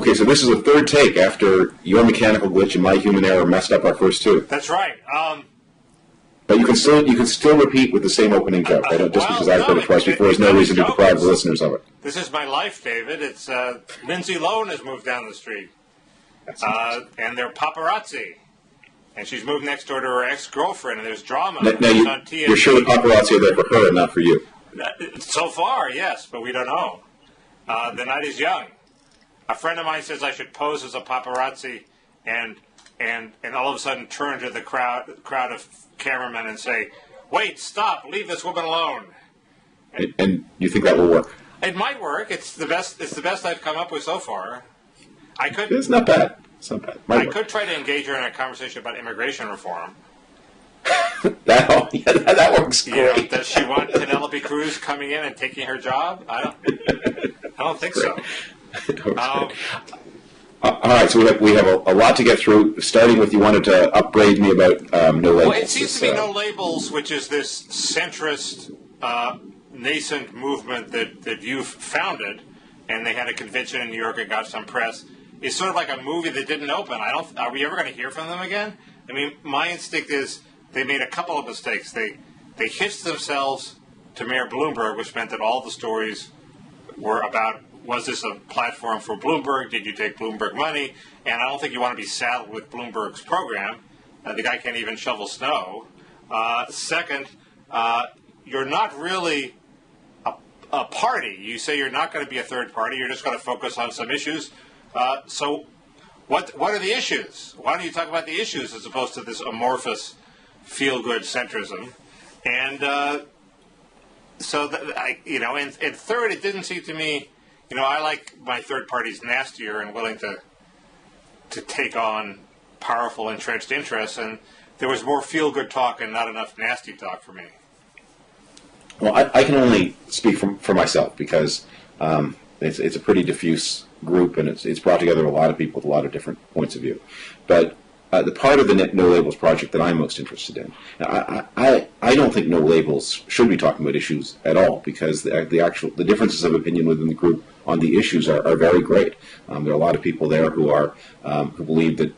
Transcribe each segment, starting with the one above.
Okay, so this is a third take after your mechanical glitch and my human error messed up our first two. That's right. But you can still repeat with the same opening joke. Just because I've heard it twice before, there's no reason to deprive the listeners of it. This is my life, David. It's Lindsay Lohan has moved down the street, and they're paparazzi, and she's moved next door to her ex-girlfriend, and there's drama. Now you're sure the paparazzi are there for her and not for you? So far, yes, but we don't know. The night is young. A friend of mine says I should pose as a paparazzi and all of a sudden turn to the crowd of cameramen and say, "Wait, stop! Leave this woman alone." And you think that will work? It might work. It's the best I've come up with so far. It's not bad. It's not bad. I could try to engage her in a conversation about immigration reform. that works great. Does she want Penelope Cruz coming in and taking her job? I don't think so. All right, so we have a lot to get through. Starting with, you wanted to upbraid me about no labels. Well, it seems to be No Labels, which is this centrist, nascent movement that you've founded, and they had a convention in New York and got some press. It's sort of like a movie that didn't open. Are we ever going to hear from them again? I mean, my instinct is they made a couple of mistakes. They hitched themselves to Mayor Bloomberg, which meant that all the stories were about, was this a platform for Bloomberg? Did you take Bloomberg money? And I don't think you want to be saddled with Bloomberg's program. The guy can't even shovel snow. Second, you're not really a party. You say you're not going to be a third party. You're just going to focus on some issues. So what are the issues? Why don't you talk about the issues as opposed to this amorphous feel-good centrism? And and third, it didn't seem to me, I like my third parties nastier and willing to take on powerful entrenched interests, and there was more feel-good talk and not enough nasty talk for me. Well, I can only speak for myself because it's a pretty diffuse group, and it's brought together a lot of people with a lot of different points of view. But the part of the No Labels project that I'm most interested in, I don't think No Labels should be talking about issues at all, because the differences of opinion within the group on the issues are very great. There are a lot of people there who believe that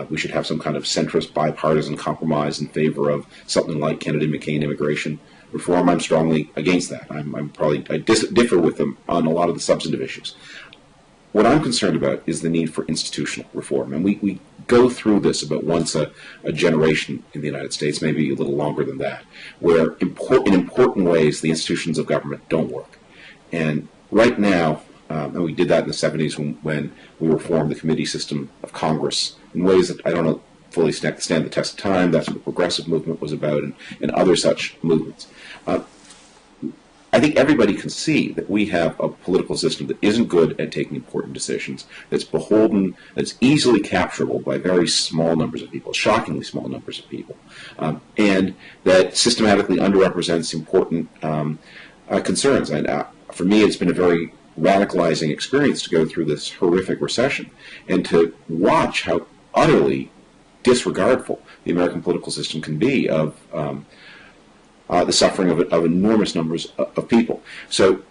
we should have some kind of centrist bipartisan compromise in favor of something like Kennedy McCain immigration reform. I'm strongly against that. I differ with them on a lot of the substantive issues. What I'm concerned about is the need for institutional reform, and we go through this about once a generation in the United States, maybe a little longer than that, where in important ways the institutions of government don't work. And right now, and we did that in the 70s when we reformed the committee system of Congress in ways that I don't know fully stand the test of time. That's what the progressive movement was about, and other such movements. I think everybody can see that we have a political system that isn't good at taking important decisions, that's beholden, that's easily capturable by very small numbers of people, shockingly small numbers of people, and that systematically underrepresents important concerns. And for me, it's been a very radicalizing experience to go through this horrific recession and to watch how utterly disregardful the American political system can be of the suffering of enormous numbers of people. So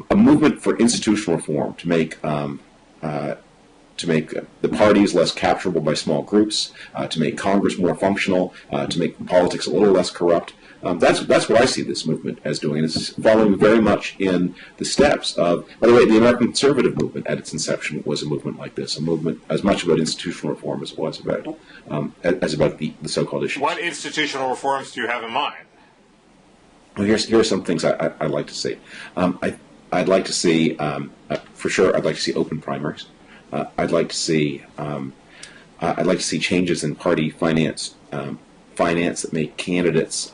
a movement for institutional reform to make the parties less capturable by small groups, to make Congress more functional, to make politics a little less corrupt. That's what I see this movement as doing. And it's following very much in the steps of, by the way, the American conservative movement at its inception was a movement like this, a movement as much about institutional reform as it was about the so-called issues. What institutional reforms do you have in mind? Well, here are some things I'd like to see. I'd like to see, for sure, I'd like to see open primaries. I'd like to see changes in party finance that make candidates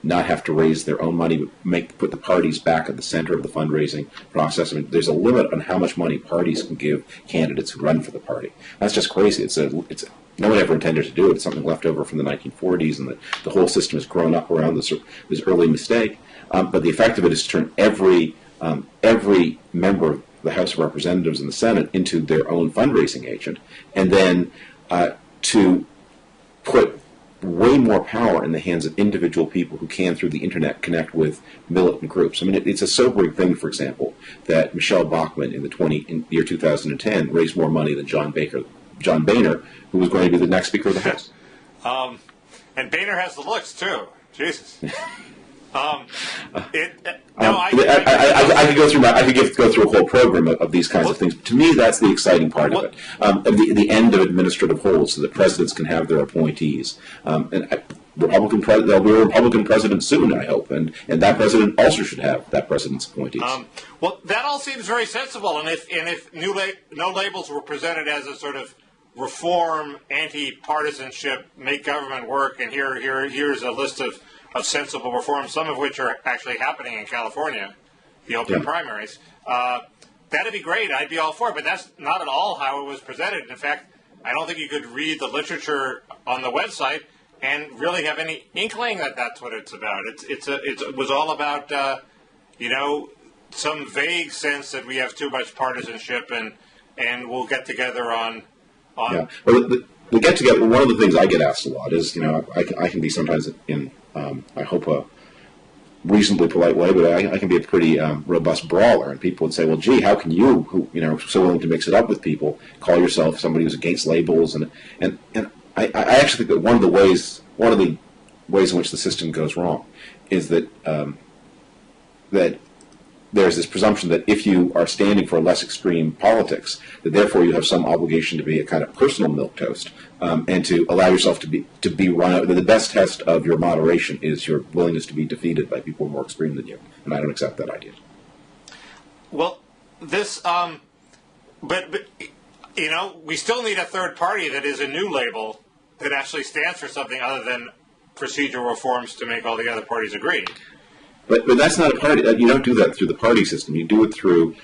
not have to raise their own money, but put the parties back at the center of the fundraising process. I mean, there's a limit on how much money parties can give candidates who run for the party. That's just crazy. No one ever intended to do it. It's something left over from the 1940s, and the whole system has grown up around this early mistake. But the effect of it is to turn every member of the House of Representatives and the Senate into their own fundraising agent, and then to put way more power in the hands of individual people who can, through the internet, connect with militant groups. I mean, it's a sobering thing, for example, that Michelle Bachmann in the year 2010 raised more money than John Boehner, who was going to be the next Speaker of the House. And Boehner has the looks too. Jesus. I could go through. I could go through a whole program of these kinds of things. To me, that's the exciting part of it. The end of administrative holds, so that presidents can have their appointees. There'll be a Republican president soon, I hope, and that president also should have that president's appointees. Well, that all seems very sensible, and if no labels were presented as a sort of reform, anti-partisanship, make government work, and here's a list of sensible reforms, some of which are actually happening in California, the open primaries. That'd be great. I'd be all for it, but that's not at all how it was presented. In fact, I don't think you could read the literature on the website and really have any inkling that that's what it's about. It was all about, some vague sense that we have too much partisanship and we'll get together on. Yeah. Well, the get together. One of the things I get asked a lot is, I can be sometimes in, I hope a reasonably polite way, but I can be a pretty robust brawler, and people would say, "Well, gee, how can you, who so willing to mix it up with people, call yourself somebody who's against labels?" And I actually think that one of the ways in which the system goes wrong is that that there's this presumption that if you are standing for less extreme politics, that therefore you have some obligation to be a kind of personal milquetoast, and to allow yourself to be run out. The best test of your moderation is your willingness to be defeated by people more extreme than you, and I don't accept that idea. Well, this, but we still need a third party that is a new label that actually stands for something other than procedural reforms to make all the other parties agree. But that's not a party. You don't do that through the party system. You do it through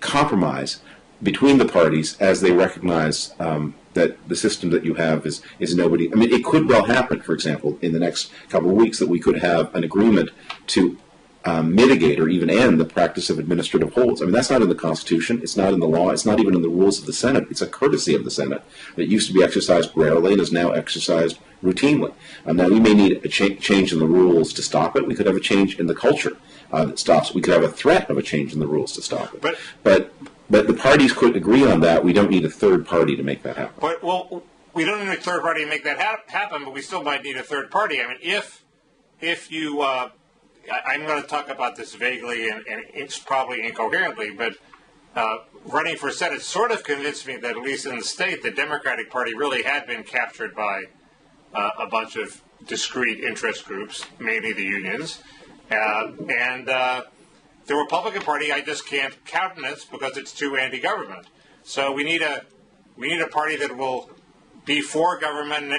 compromise between the parties as they recognize that the system that you have is nobody. I mean, it could well happen, for example, in the next couple of weeks that we could have an agreement to mitigate or even end the practice of administrative holds. I mean, that's not in the Constitution. It's not in the law. It's not even in the rules of the Senate. It's a courtesy of the Senate that used to be exercised rarely and is now exercised routinely. Now, we may need a change in the rules to stop it. We could have a change in the culture that stops it. We could have a threat of a change in the rules to stop it. But the parties could agree on that. We don't need a third party to make that happen. We don't need a third party to make that happen, but we still might need a third party. I mean, if you... I'm going to talk about this vaguely and it's probably incoherently, but running for Senate sort of convinced me that, at least in the state, the Democratic Party really had been captured by a bunch of discrete interest groups, mainly the unions. And the Republican Party I just can't countenance because it's too anti-government. So we need a party that will be for government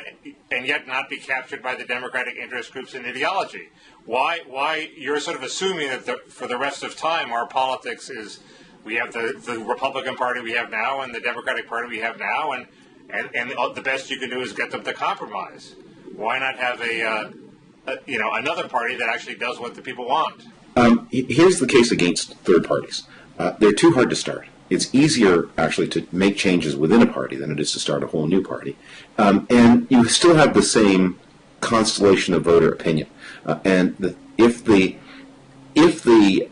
and yet not be captured by the Democratic interest groups and ideology. Why you're sort of assuming that for the rest of time our politics is we have the Republican Party we have now and the Democratic Party we have now, and the best you can do is get them to compromise. Why not have another party that actually does what the people want? Here's the case against third parties. They're too hard to start. It's easier, actually, to make changes within a party than it is to start a whole new party. And you still have the same constellation of voter opinion. If the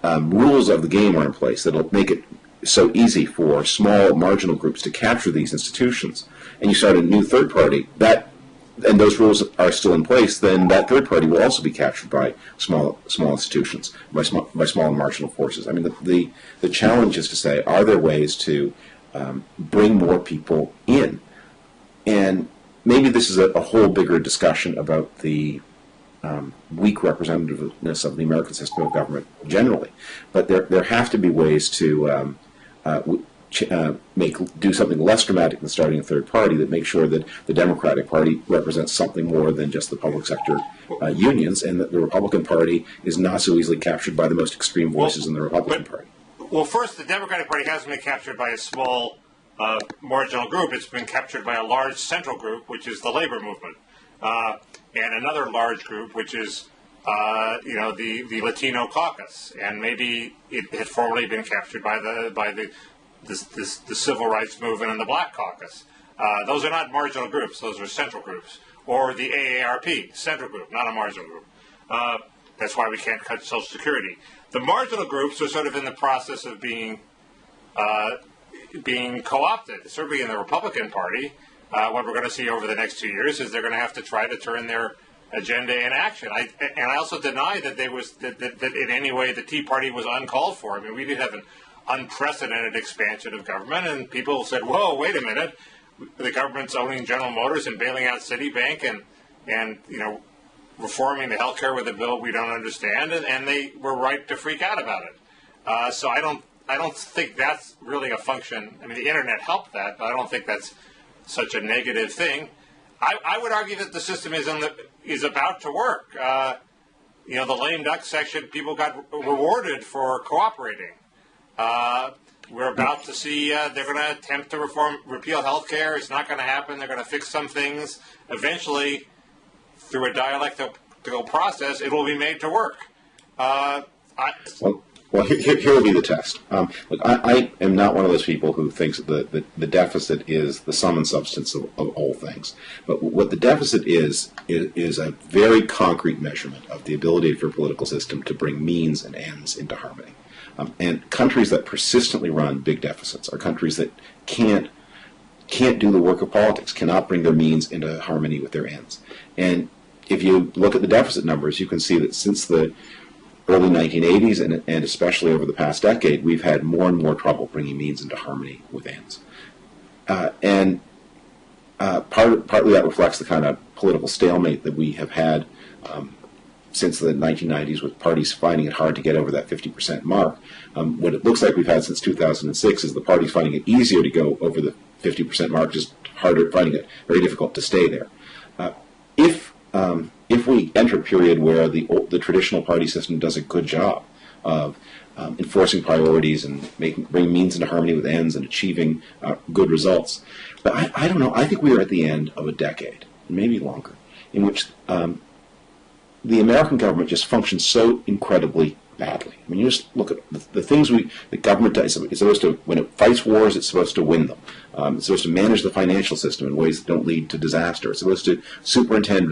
rules of the game are in place that'll make it so easy for small marginal groups to capture these institutions, and you start a new third party, and those rules are still in place, then that third party will also be captured by small institutions, by small and marginal forces. I mean, the challenge is to say, are there ways to bring more people in? And maybe this is a whole bigger discussion about the weak representativeness of the American system of government generally. But there have to be ways to do something less dramatic than starting a third party that makes sure that the Democratic Party represents something more than just the public sector unions, and that the Republican Party is not so easily captured by the most extreme voices in the Republican Party. Well, first, the Democratic Party hasn't been captured by a small marginal group. It's been captured by a large central group, which is the labor movement, and another large group, which is the Latino caucus, and maybe it had formerly been captured by the civil rights movement and the Black Caucus. Those are not marginal groups; those are central groups. or the AARP, central group, not a marginal group. That's why we can't cut Social Security. The marginal groups are sort of in the process of being co-opted, certainly in the Republican Party. What we're going to see over the next 2 years is they're going to have to try to turn their agenda in action. I also deny that that in any way the Tea Party was uncalled for. I mean, we did have an unprecedented expansion of government, and people said, "Whoa, wait a minute! The government's owning General Motors and bailing out Citibank and reforming the healthcare with a bill we don't understand," and they were right to freak out about it. So I don't think that's really a function. I mean, the internet helped that, but I don't think that's such a negative thing. I would argue that the system is about to work. The lame duck section, people got rewarded for cooperating. We're about to see they're going to attempt to repeal health care. It's not going to happen. They're going to fix some things. Eventually, through a dialectical process, it will be made to work. Well, here will be the test. Look, I am not one of those people who thinks that the deficit is the sum and substance of all things. But what the deficit is a very concrete measurement of the ability of your political system to bring means and ends into harmony. And countries that persistently run big deficits are countries that can't do the work of politics, cannot bring their means into harmony with their ends. And if you look at the deficit numbers, you can see that since the early 1980s and especially over the past decade, we've had more and more trouble bringing means into harmony with ends. Partly that reflects the kind of political stalemate that we have had since the 1990s, with parties finding it hard to get over that 50% mark. What it looks like we've had since 2006 is the parties finding it easier to go over the 50% mark, just harder, finding it very difficult to stay there. If we enter a period where the traditional party system does a good job of enforcing priorities and bringing means into harmony with ends and achieving good results, but I don't know. I think we are at the end of a decade, maybe longer, in which the American government just functions so incredibly badly. I mean, you just look at the things the government does. It's supposed to, when it fights wars, it's supposed to win them. It's supposed to manage the financial system in ways that don't lead to disaster. It's supposed to superintend,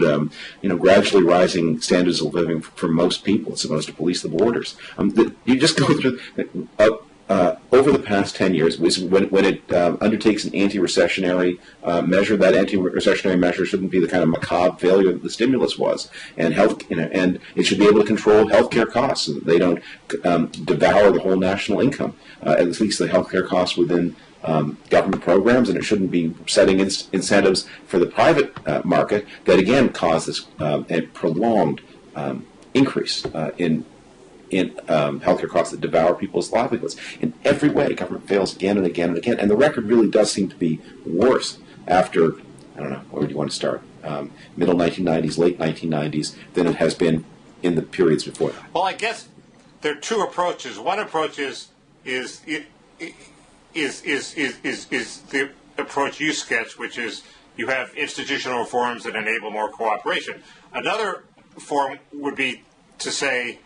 gradually rising standards of living for most people. It's supposed to police the borders. You just go through over the past 10 years, when it undertakes an anti-recessionary measure, that anti-recessionary measure shouldn't be the kind of macabre failure that the stimulus was, and and it should be able to control healthcare costs so that they don't devour the whole national income, at least the healthcare costs within government programs, and it shouldn't be setting incentives for the private market that again cause this prolonged increase in healthcare costs that devour people's livelihoods. In every way, government fails again and again and again, and the record really does seem to be worse after, I don't know, where do you want to start? Middle 1990s, late 1990s, than it has been in the periods before that. Well, I guess there are two approaches. One approach is the approach you sketch, which is you have institutional reforms that enable more cooperation. Another form would be to say,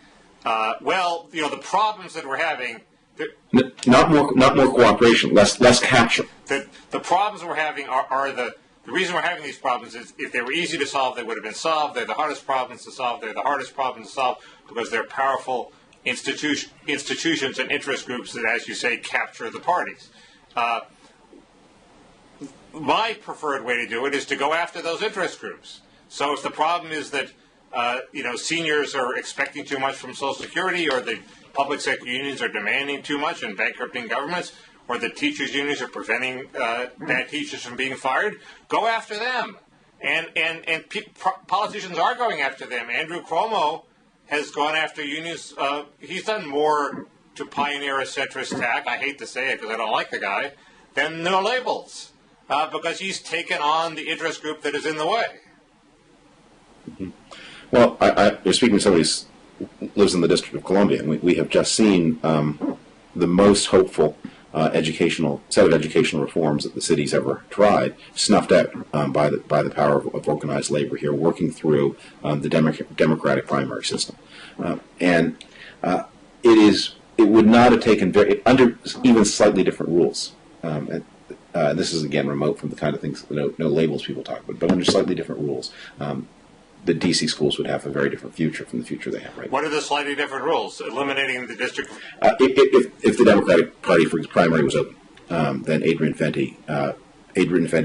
the problems that we're having. Not more cooperation, less capture. The problems we're having are the reason we're having these problems is if they were easy to solve, they would have been solved. They're the hardest problems to solve. They're the hardest problems to solve because they're powerful institutions and interest groups that, as you say, capture the parties. My preferred way to do it is to go after those interest groups. So if the problem is that seniors are expecting too much from Social Security, or the public sector unions are demanding too much and bankrupting governments, or the teachers' unions are preventing bad teachers from being fired, go after them. And politicians are going after them. Andrew Cuomo has gone after unions. He's done more to pioneer a centrist tack, I hate to say it because I don't like the guy, than no labels, because he's taken on the interest group that is in the way. Mm-hmm. Well, you're speaking to somebody who lives in the District of Columbia, and we have just seen the most hopeful set of educational reforms that the city's ever tried snuffed out by the power of organized labor here, working through the democratic primary system, and it would not have taken under even slightly different rules. this is again remote from the kind of things, no labels people talk about, but under slightly different rules, the DC schools would have a very different future from the future they have right now. What are the slightly different rules? Eliminating the district? If the Democratic Party for its primary was open, then Adrian Fenty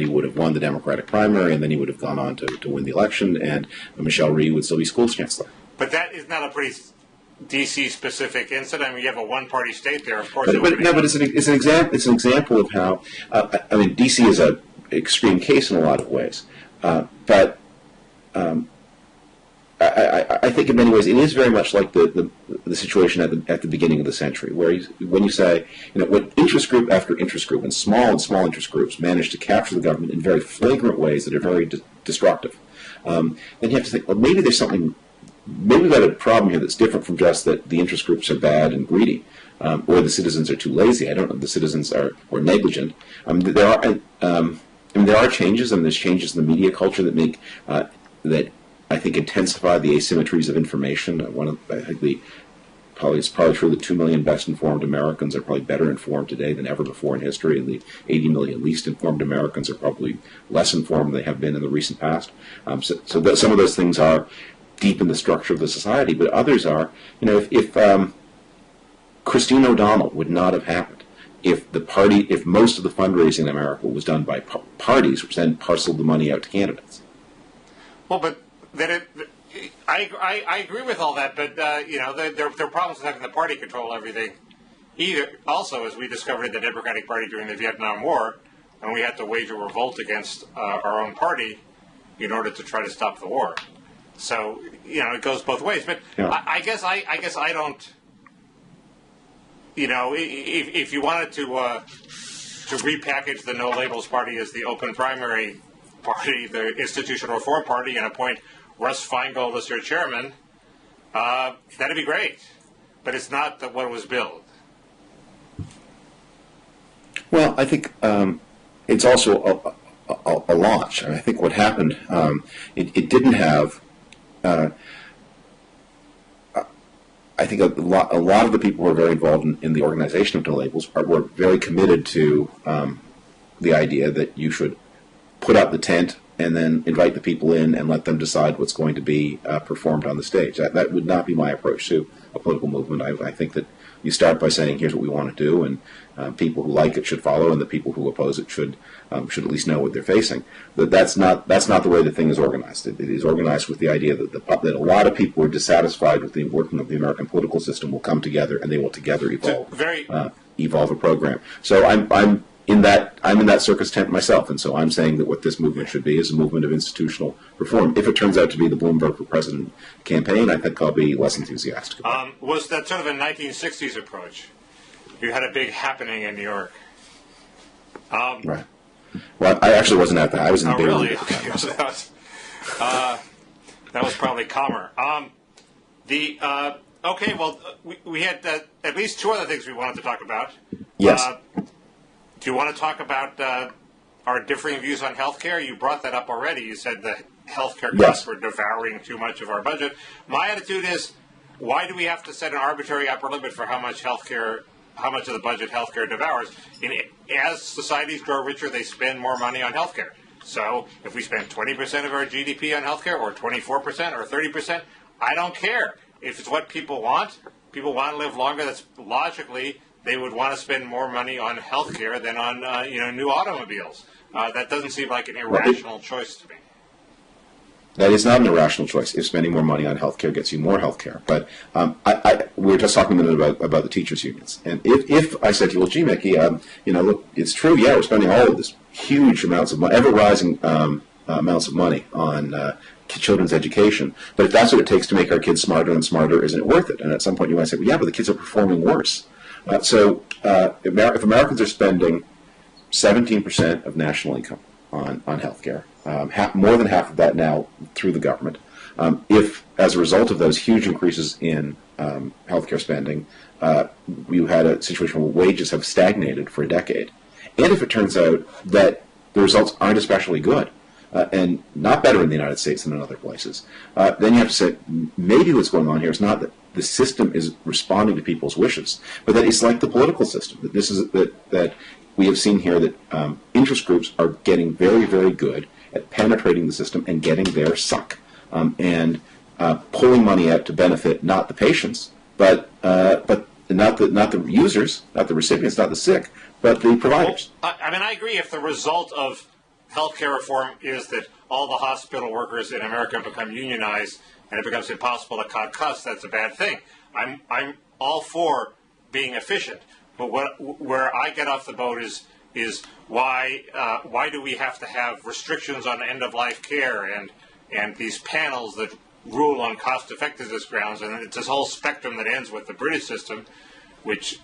would have won the Democratic primary, and then he would have gone on to win the election, and Michelle Rhee would still be school chancellor. But that is not a pretty DC-specific incident. I mean, you have a one-party state there, of course. But it's an example. It's an example of how. I mean, DC is an extreme case in a lot of ways, but I think in many ways it is very much like the situation at the beginning of the century, where when you say, when interest group after interest group and small interest groups manage to capture the government in very flagrant ways that are very destructive, then you have to think, well, maybe there's something. Maybe we've got a problem here that's different from just that the interest groups are bad and greedy, or the citizens are too lazy. I don't know. The citizens are negligent. There are changes, and there's changes in the media culture that make that I think intensify the asymmetries of information. It's probably true that 2 million best informed Americans are probably better informed today than ever before in history, and the 80 million least informed Americans are probably less informed than they have been in the recent past. So some of those things are deep in the structure of the society, but others are, if Christine O'Donnell would not have happened if most of the fundraising in America was done by parties, which then parceled the money out to candidates. Well, but I agree with all that, but there are problems with having the party control everything. Also, as we discovered in the Democratic Party during the Vietnam War, when we had to wage a revolt against our own party in order to try to stop the war. So it goes both ways. But yeah. I guess I don't. If you wanted to repackage the No Labels Party as the open primary party, the Institutional Reform Party, and appoint Russ Feingold as your chairman, that'd be great. But it's not what was billed. Well, I think it's also a launch. And I think what happened, it didn't have. I think a lot of the people who are very involved in the organization of No Labels were very committed to the idea that you should put out the tent and then invite the people in and let them decide what's going to be performed on the stage. That would not be my approach to a political movement. I think that you start by saying, here's what we want to do, and people who like it should follow, and the people who oppose it should at least know what they're facing. That's not the way the thing is organized. It is organized with the idea that that a lot of people who are dissatisfied with the working of the American political system will come together, and they will together evolve a program. So I'm in that circus tent myself, and so I'm saying that what this movement should be is a movement of institutional reform. If it turns out to be the Bloomberg for President campaign, I think I'll be less enthusiastic about it. Was that sort of a 1960s approach? You had a big happening in New York. Right. Well, I actually wasn't at that. I was in the Bay really? That was probably calmer. Okay, well, we had at least two other things we wanted to talk about. Yes. Do you want to talk about our differing views on health care? You brought that up already. You said the health care costs were devouring too much of our budget. My attitude is, why do we have to set an arbitrary upper limit for how much of the budget health care devours? As societies grow richer, they spend more money on health care. So if we spend 20% of our GDP on health care, or 24%, or 30%, I don't care. If it's what people want to live longer, that's logically they would want to spend more money on health care than on new automobiles. That doesn't seem like an irrational choice to me. That is not an irrational choice if spending more money on health care gets you more health care. But we were just talking a minute about the teachers' unions. And if I said to you, well, gee, Mickey, look, it's true, yeah, we're spending all of this huge amounts of money, ever-rising amounts of money on children's education, but if that's what it takes to make our kids smarter and smarter, isn't it worth it? And at some point you might say, well, yeah, but the kids are performing worse. So if Americans are spending 17% of national income on health care, more than half of that now through the government, if as a result of those huge increases in health care spending, you had a situation where wages have stagnated for a decade, and if it turns out that the results aren't especially good, and not better in the United States than in other places, then you have to say, maybe what's going on here is not that the system is responding to people's wishes, but that it's like the political system, that we have seen here that interest groups are getting very, very good at penetrating the system and getting their suck, and pulling money out to benefit not the patients, but not the users, not the recipients, not the sick, but the providers. Well, I mean, I agree if the result of healthcare reform is that all the hospital workers in America become unionized and it becomes impossible to cut costs, that's a bad thing. I'm all for being efficient, but where I get off the boat is why do we have to have restrictions on end-of-life care and these panels that rule on cost-effectiveness grounds, and it's this whole spectrum that ends with the British system, which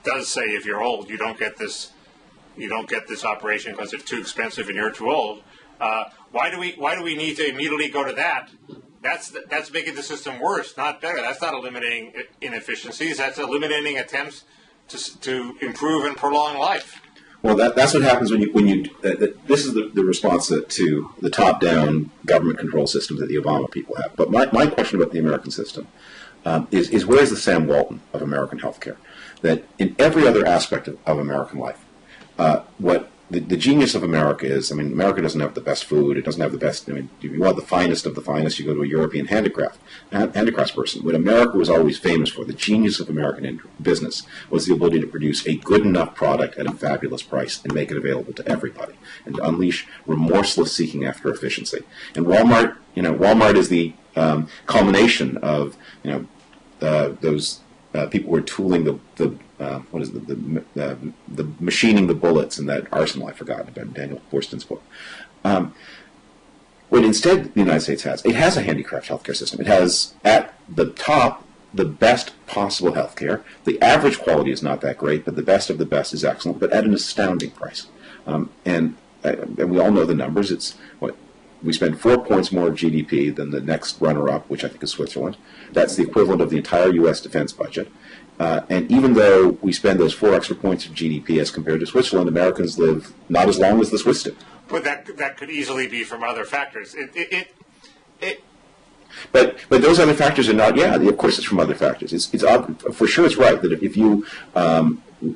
does say if you're old you don't get this operation because it's too expensive and you're too old. Why do we need to immediately go to that? That's making the system worse, not better. That's not eliminating inefficiencies. That's eliminating attempts to improve and prolong life. Well, that's what happens when you this is the response to the top-down government control system that the Obama people have. But my question about the American system is where's the Sam Walton of American healthcare? That in every other aspect of American life, what the genius of America is, I mean, America doesn't have the best food. It doesn't have the best, I mean, if you want the finest of the finest, you go to a European handicrafts person. What America was always famous for, the genius of American business, was the ability to produce a good enough product at a fabulous price and make it available to everybody, and to unleash remorseless seeking after efficiency. And Walmart is the culmination of, those people were tooling the machining the bullets in that arsenal I forgot about Daniel Forston's book. What instead the United States has, it has a handicraft healthcare system. It has at the top the best possible healthcare. The average quality is not that great, but the best of the best is excellent, but at an astounding price. And we all know the numbers. It's we spend 4 points more of GDP than the next runner-up, which I think is Switzerland. That's the equivalent of the entire U.S. defense budget. And even though we spend those 4 extra points of GDP as compared to Switzerland, Americans live not as long as the Swiss do. But that could easily be from other factors. But those other factors are not. Yeah, of course, it's from other factors. It's for sure. It's right that if you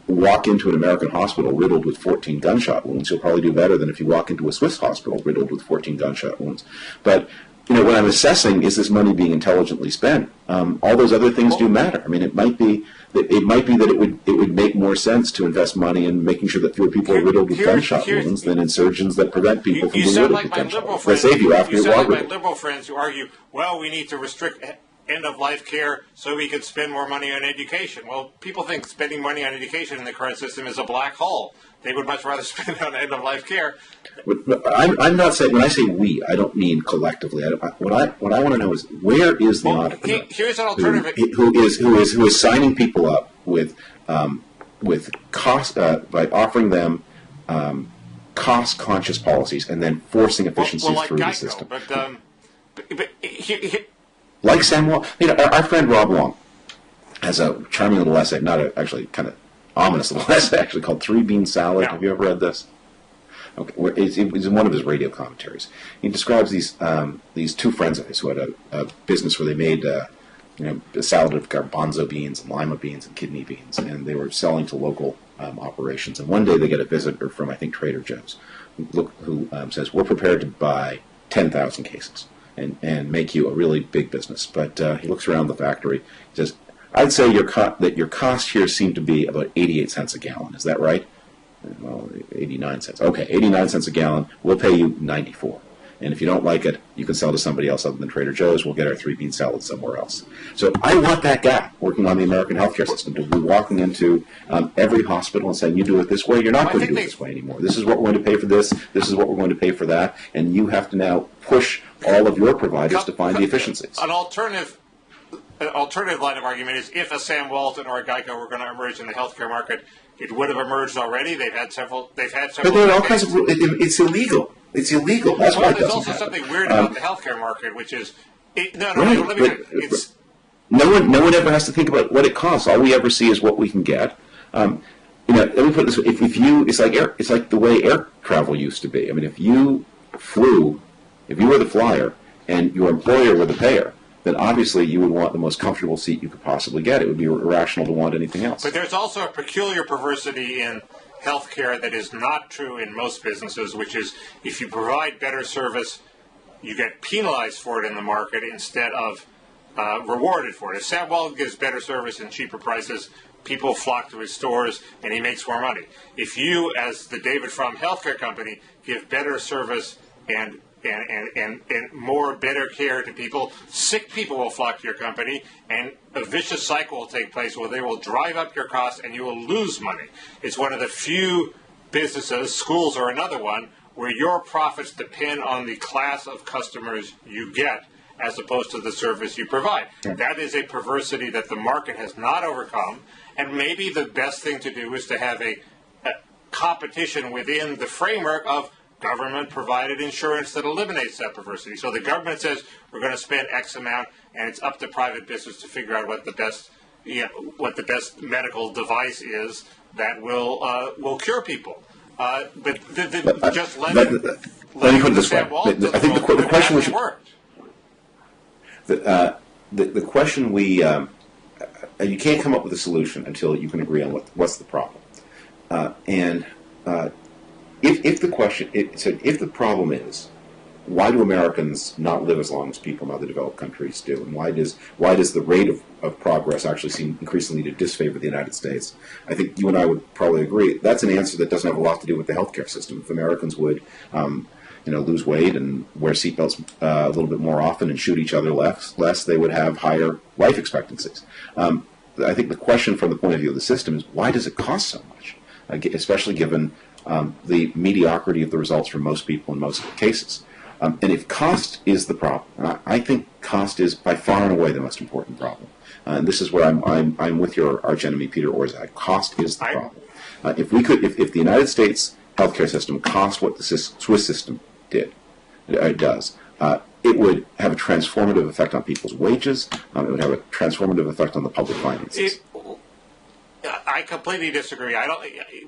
walk into an American hospital riddled with 14 gunshot wounds, you'll probably do better than if you walk into a Swiss hospital riddled with 14 gunshot wounds. But when I'm assessing, is this money being intelligently spent? All those other things do matter. I mean, it might be that it would make more sense to invest money in making sure that fewer people are riddled with gunshot wounds than in surgeons that prevent people from being riddled with gunshot wounds. They save you after you're riddled. My liberal friends who argue, well, we need to restrict end-of-life care so we could spend more money on education. Well, people think spending money on education in the current system is a black hole. They would much rather spend on end-of-life care. I'm not saying, when I say we, I don't mean collectively. What I want to know is, where is the entrepreneur here's an alternative who is signing people up with cost by offering them cost-conscious policies and then forcing efficiencies like through Geico, the system. But Like Sam Walton, our friend Rob Long has a charming little essay, actually kind of ominous little essay, actually called Three Bean Salad. Yeah. Have you ever read this? Okay, it's in one of his radio commentaries. He describes these two friends of his who had a business where they made a salad of garbanzo beans and lima beans and kidney beans, and they were selling to local operations. And one day they get a visitor from, I think, Trader Joe's, who says, "We're prepared to buy 10,000 cases and make you a really big business." But he looks around the factory. He says, "I'd say that your cost here seemed to be about 88 cents a gallon. Is that right?" Well, 89 cents. Okay, 89 cents a gallon. We'll pay you 94. And if you don't like it, you can sell to somebody else other than Trader Joe's. We'll get our three-bean salad somewhere else. So I want that guy working on the American healthcare system to be walking into every hospital and saying, "You do it this way. You're not going to do it this way anymore. This is what we're going to pay for this. This is what we're going to pay for that. And you have to now push all of your providers to find the efficiencies." An alternative line of argument is if a Sam Walton or a Geico were going to emerge in the healthcare market, it would have emerged already. They've had several. But there are all kinds of. It's illegal. It's illegal. That's why it doesn't there's also happen. something weird about the healthme market, which is No one ever has to think about what it costs. All we ever see is what we can get. Let me put it this way: it's like the way air travel used to be. I mean, if you were the flyer and your employer were the payer, then obviously you would want the most comfortable seat you could possibly get. It would be irrational to want anything else. But there's also a peculiar perversity in healthcare that is not true in most businesses, which is if you provide better service, you get penalized for it in the market instead of rewarded for it. If Sam Walton gives better service and cheaper prices, people flock to his stores and he makes more money. If you, as the David Frum healthcare company, give better service and more better care to people, sick people will flock to your company, and a vicious cycle will take place where they will drive up your costs and you will lose money. It's one of the few businesses, schools are another one, where your profits depend on the class of customers you get as opposed to the service you provide. That is a perversity that the market has not overcome, and maybe the best thing to do is to have a competition within the framework of government-provided insurance that eliminates that perversity. So the government says we're going to spend X amount, and it's up to private business to figure out what the best, medical device is that will cure people. Just let me put it this way. I think the question we should the question you can't come up with a solution until you can agree on what's the problem, If the problem is, why do Americans not live as long as people in other developed countries do, and why does the rate of progress actually seem increasingly to disfavor the United States? I think you and I would probably agree that's an answer that doesn't have a lot to do with the healthcare system. If Americans would, lose weight and wear seatbelts a little bit more often and shoot each other less, they would have higher life expectancies. I think the question from the point of view of the system is, why does it cost so much, especially given the mediocrity of the results for most people in most cases. And if cost is the problem, I think cost is by far and away the most important problem. And this is where I'm with your archenemy Peter Orszag. Cost is the problem. If the United States healthcare system cost what the Swiss system does, it would have a transformative effect on people's wages. It would have a transformative effect on the public finances. I completely disagree.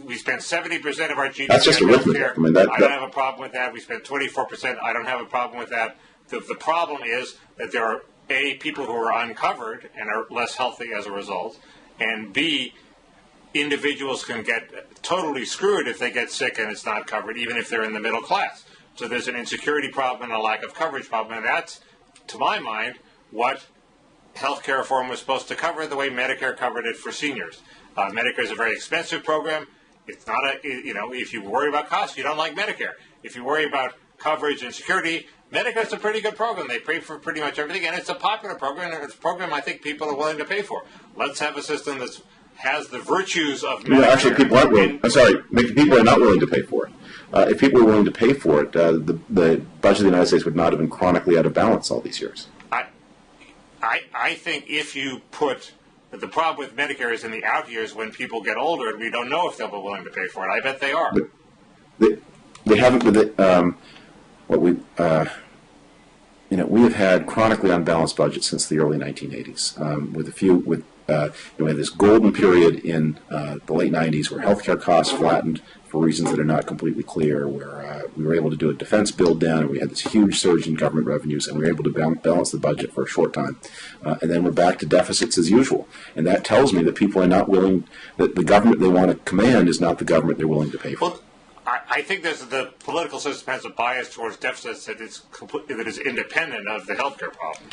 We spend 70% of our GDP That's just on arithmetic. healthcare. I don't have a problem with that. We spend 24%. I don't have a problem with that. The problem is that there are, A, people who are uncovered and are less healthy as a result, and B, individuals can get totally screwed if they get sick and it's not covered, even if they're in the middle class. So there's an insecurity problem and a lack of coverage problem, and that's, to my mind, what healthcare reform was supposed to cover, the way Medicare covered it for seniors. Medicare is a very expensive program. It's not if you worry about cost, you don't like Medicare. If you worry about coverage and security, Medicare is a pretty good program. They pay for pretty much everything, and it's a popular program, and it's a program I think people are willing to pay for. Let's have a system that has the virtues of Medicare. Actually, people aren't willing. People are not willing to pay for it. If people were willing to pay for it, the budget of the United States would not have been chronically out of balance all these years. I think if you put the problem with Medicare is in the out years when people get older and we don't know if they'll be willing to pay for it. I bet they are. But they haven't. We have had chronically unbalanced budgets since the early 1980s. We had this golden period in the late 90s where healthcare costs flattened for reasons that are not completely clear, where we were able to do a defense build down, and we had this huge surge in government revenues, and we were able to balance the budget for a short time. And then we're back to deficits as usual. And that tells me that people are not willing, that the government they want to command is not the government they're willing to pay for. Well, I think the political system has a bias towards deficits that is independent of the healthcare problem.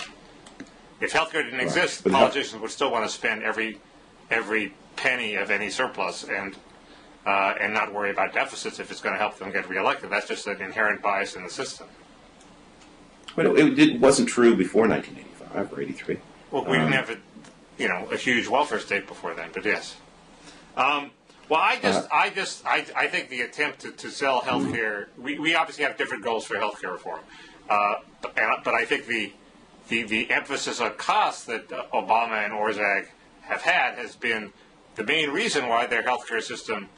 If healthcare didn't exist, politicians would still want to spend every penny of any surplus and not worry about deficits if it's going to help them get reelected. That's just an inherent bias in the system. But it wasn't true before 1985 or 83. Well, we didn't have a huge welfare state before then, but yes. I think the attempt to sell healthcare. We obviously have different goals for healthcare reform, but I think the emphasis on costs that Obama and Orszag have had has been the main reason why their healthcare system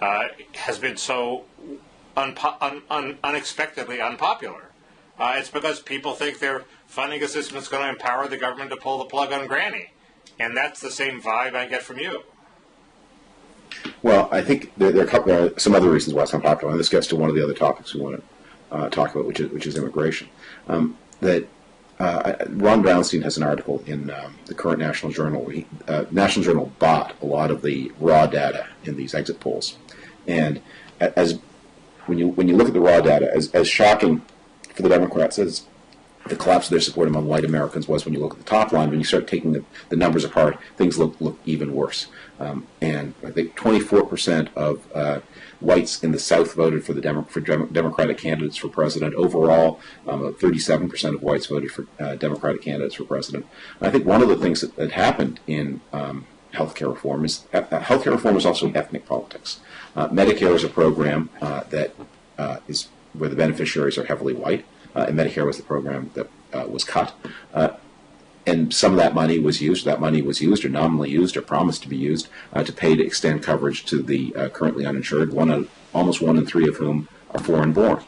has been so unexpectedly unpopular. It's because people think their funding a system that's going to empower the government to pull the plug on Granny. And that's the same vibe I get from you. Well, I think there are some other reasons why it's unpopular, and this gets to one of the other topics we want to talk about, which is immigration. Ron Brownstein has an article in the current National Journal where National Journal bought a lot of the raw data in these exit polls. And as when you look at the raw data, as shocking for the Democrats as the collapse of their support among white Americans was when you look at the top line, when you start taking the numbers apart, things look even worse. And I think 24% of whites in the South voted for the Democratic candidates for president. Overall, 37% of whites voted for Democratic candidates for president. And I think one of the things that happened in healthcare reform is also ethnic politics. Medicare is a program that is where the beneficiaries are heavily white. And Medicare was the program that was cut. And some of that money was used. That money was used or nominally used or promised to be used to pay to extend coverage to the currently uninsured, almost 1 in 3 of whom are foreign-born.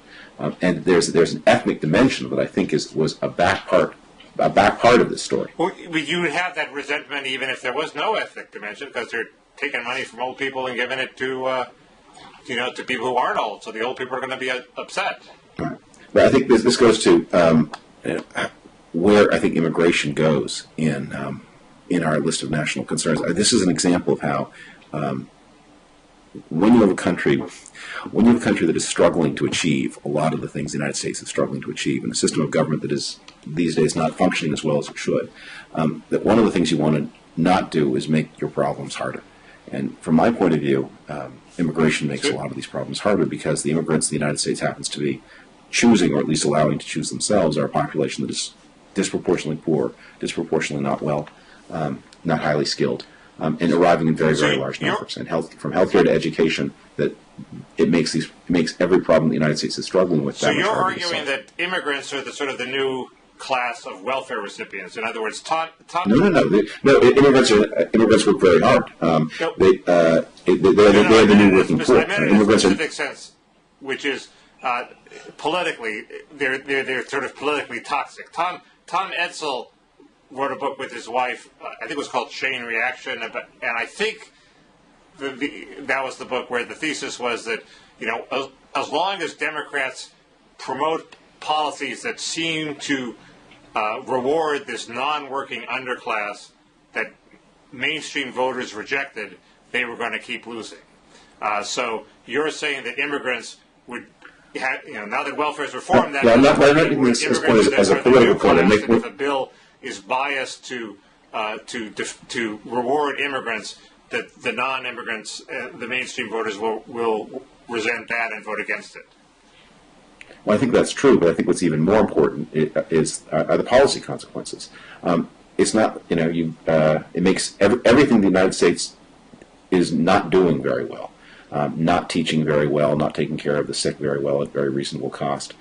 And there's an ethnic dimension that I think was a back part of this story. Well, you would have that resentment even if there was no ethnic dimension, because they're taking money from old people and giving it to to people who aren't old. So the old people are going to be upset. Right. But I think this goes to where I think immigration goes in our list of national concerns. This is an example of how when you have a country that is struggling to achieve a lot of the things the United States is struggling to achieve, and a system of government that is these days not functioning as well as it should, that one of the things you want to not do is make your problems harder. And from my point of view, immigration makes a lot of these problems harder because the immigrants the United States happens to be choosing, or at least allowing to choose themselves, are a population that is disproportionately poor, disproportionately not well, not highly skilled, and arriving in very, very large numbers. And from healthcare to education, that it makes every problem the United States is struggling with. So you're arguing that immigrants are the new class of welfare recipients. In other words, No. Immigrants work very hard. They're the new working poor. I meant it in a specific sense, which is politically, they're sort of politically toxic. Tom Edsel wrote a book with his wife. I think it was called Chain Reaction, and I think that was the book where the thesis was that as long as Democrats promote policies that seem to reward this non-working underclass that mainstream voters rejected, they were going to keep losing. So you're saying that immigrants would now that welfare is reformed, that I'm not making this point as a political point. If a bill is biased to reward immigrants, that the non-immigrants, the mainstream voters will resent that and vote against it. Well, I think that's true, but I think what's even more important are the policy consequences. It's not, it makes everything the United States is not doing very well, not teaching very well, not taking care of the sick very well at very reasonable cost,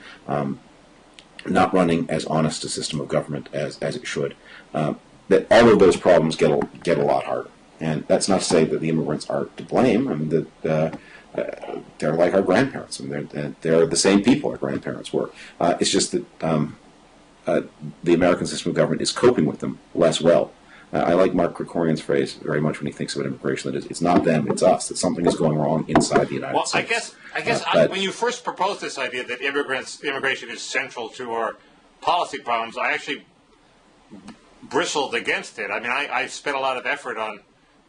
not running as honest a system of government as it should. That all of those problems get a lot harder, and that's not to say that the immigrants are to blame. I mean, they're like our grandparents. I mean, they're the same people our grandparents were. It's just that the American system of government is coping with them less well. I like Mark Krikorian's phrase very much when he thinks about immigration. That it's not them, it's us. That something is going wrong inside the United States. I guess when you first proposed this idea that immigration is central to our policy problems, I actually bristled against it. I mean, I spent a lot of effort on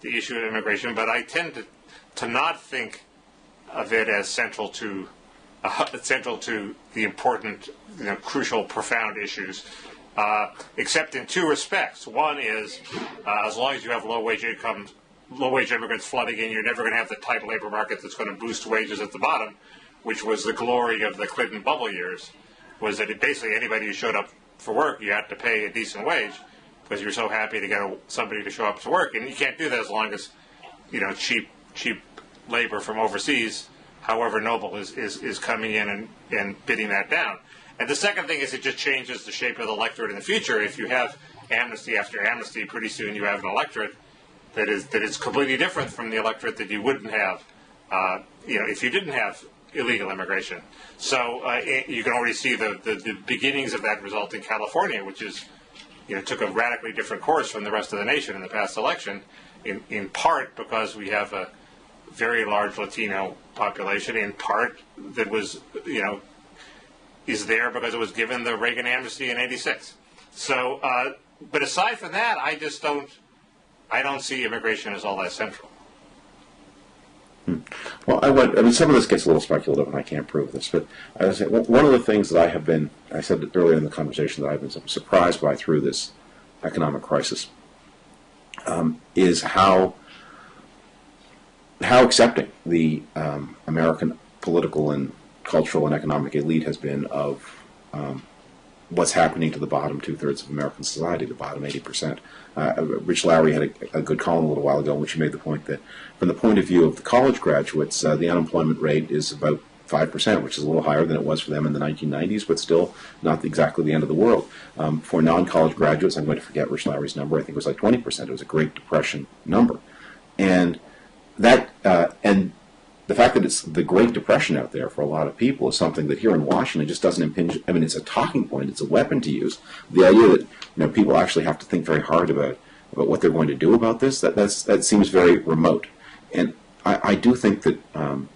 the issue of immigration, but I tend to not think of it as central to the important, crucial, profound issues, except in two respects. One is, as long as you have low-wage immigrants flooding in, you're never going to have the tight labor market that's going to boost wages at the bottom, which was the glory of the Clinton bubble years, was that basically anybody who showed up for work, you had to pay a decent wage because you're so happy to get somebody to show up to work. And you can't do that as long as, cheap labor from overseas, however noble, is coming in and bidding that down. And the second thing is it just changes the shape of the electorate in the future. If you have amnesty after amnesty, pretty soon you have an electorate that is completely different from the electorate that you wouldn't have, if you didn't have illegal immigration. So you can already see the beginnings of that result in California, which is, took a radically different course from the rest of the nation in the past election, in part because we have a very large Latino population, in part that was, is there because it was given the Reagan amnesty in '86. So, but aside from that, I don't see immigration as all that central. Well, I mean, some of this gets a little speculative, and I can't prove this, but I would say one of the things that I said earlier in the conversation that I've been surprised by through this economic crisis is how accepting the American political and cultural and economic elite has been of what's happening to the bottom two-thirds of American society, the bottom 80%. Rich Lowry had a good column a little while ago in which he made the point that from the point of view of the college graduates, the unemployment rate is about 5%, which is a little higher than it was for them in the 1990s, but still not exactly the end of the world. For non-college graduates, I'm going to forget Rich Lowry's number, I think it was like 20%. It was a Great Depression number. And that, and the fact that it's the Great Depression out there for a lot of people is something that here in Washington just doesn't impinge. I mean, it's a talking point, it's a weapon to use. The idea that people actually have to think very hard about what they're going to do about this, that seems very remote. And I do think that I'm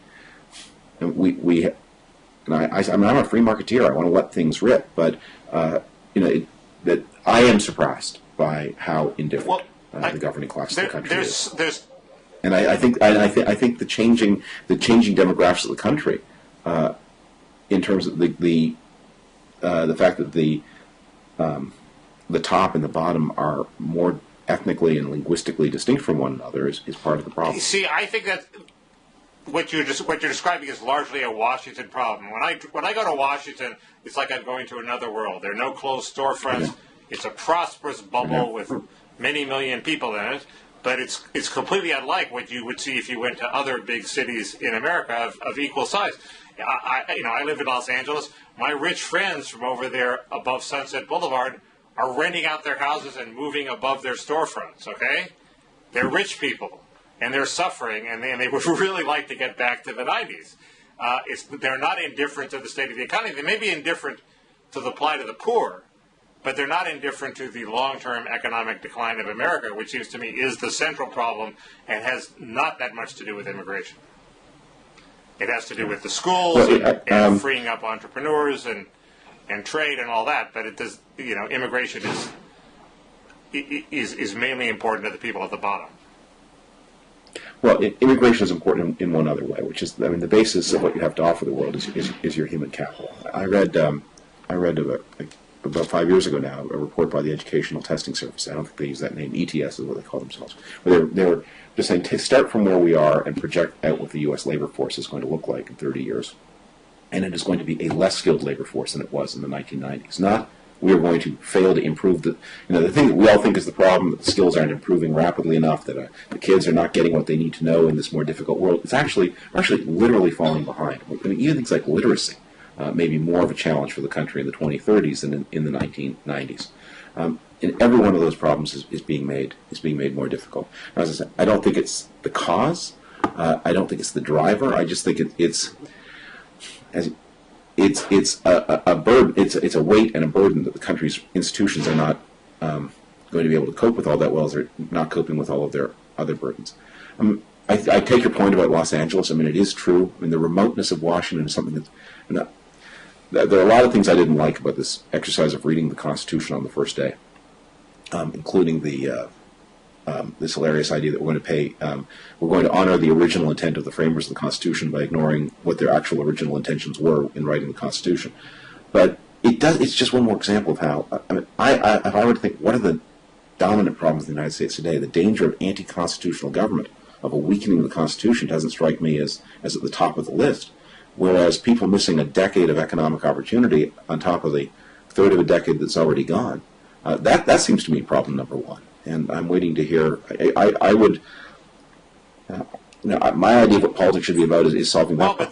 a free marketeer. I want to let things rip, but that I am surprised by how indifferent the governing class of the country is. And I think the changing demographics of the country, in terms of the fact that the top and the bottom are more ethnically and linguistically distinct from one another is part of the problem. See, I think that what you're describing is largely a Washington problem. When I go to Washington, it's like I'm going to another world. There are no closed storefronts. Yeah. It's a prosperous bubble with many million people in it. But it's completely unlike what you would see if you went to other big cities in America of equal size. I live in Los Angeles. My rich friends from over there above Sunset Boulevard are renting out their houses and moving above their storefronts. Okay, they're rich people and they're suffering, and they would really like to get back to the 90s. They're not indifferent to the state of the economy. They may be indifferent to the plight of the poor, but they're not indifferent to the long-term economic decline of America, which seems to me is the central problem and has not that much to do with immigration. It has to do with the schools and freeing up entrepreneurs and trade and all that. But it does, immigration is mainly important to the people at the bottom. Well, immigration is important in one other way, which is, the basis of what you have to offer the world is your human capital. I read about 5 years ago now, a report by the Educational Testing Service. I don't think they use that name. ETS is what they call themselves. They were just saying, start from where we are and project out what the U.S. labor force is going to look like in 30 years. And it is going to be a less skilled labor force than it was in the 1990s. Not we are going to fail to improve the thing that we all think is the problem, that the skills aren't improving rapidly enough, that the kids are not getting what they need to know in this more difficult world. It's actually literally falling behind. Even things like literacy. Maybe more of a challenge for the country in the 2030s than in the 1990s. And every one of those problems is being made more difficult. As I said, I don't think it's the cause. I don't think it's the driver. I just think it's a burden. It's a weight and a burden that the country's institutions are not going to be able to cope with all that well, as they're not coping with all of their other burdens. I take your point about Los Angeles. It is true. The remoteness of Washington is something that. There are a lot of things I didn't like about this exercise of reading the Constitution on the first day, including this hilarious idea that we're going to honor the original intent of the framers of the Constitution by ignoring what their actual original intentions were in writing the Constitution. But it's just one more example of how, if I were to think, what are the dominant problems in the United States today? The danger of anti-constitutional government, of a weakening of the Constitution, doesn't strike me as at the top of the list. Whereas people missing a decade of economic opportunity on top of the third of a decade that's already gone, that seems to me problem number one. And I'm waiting to hear. I would. My idea of what politics should be about is solving that. Well,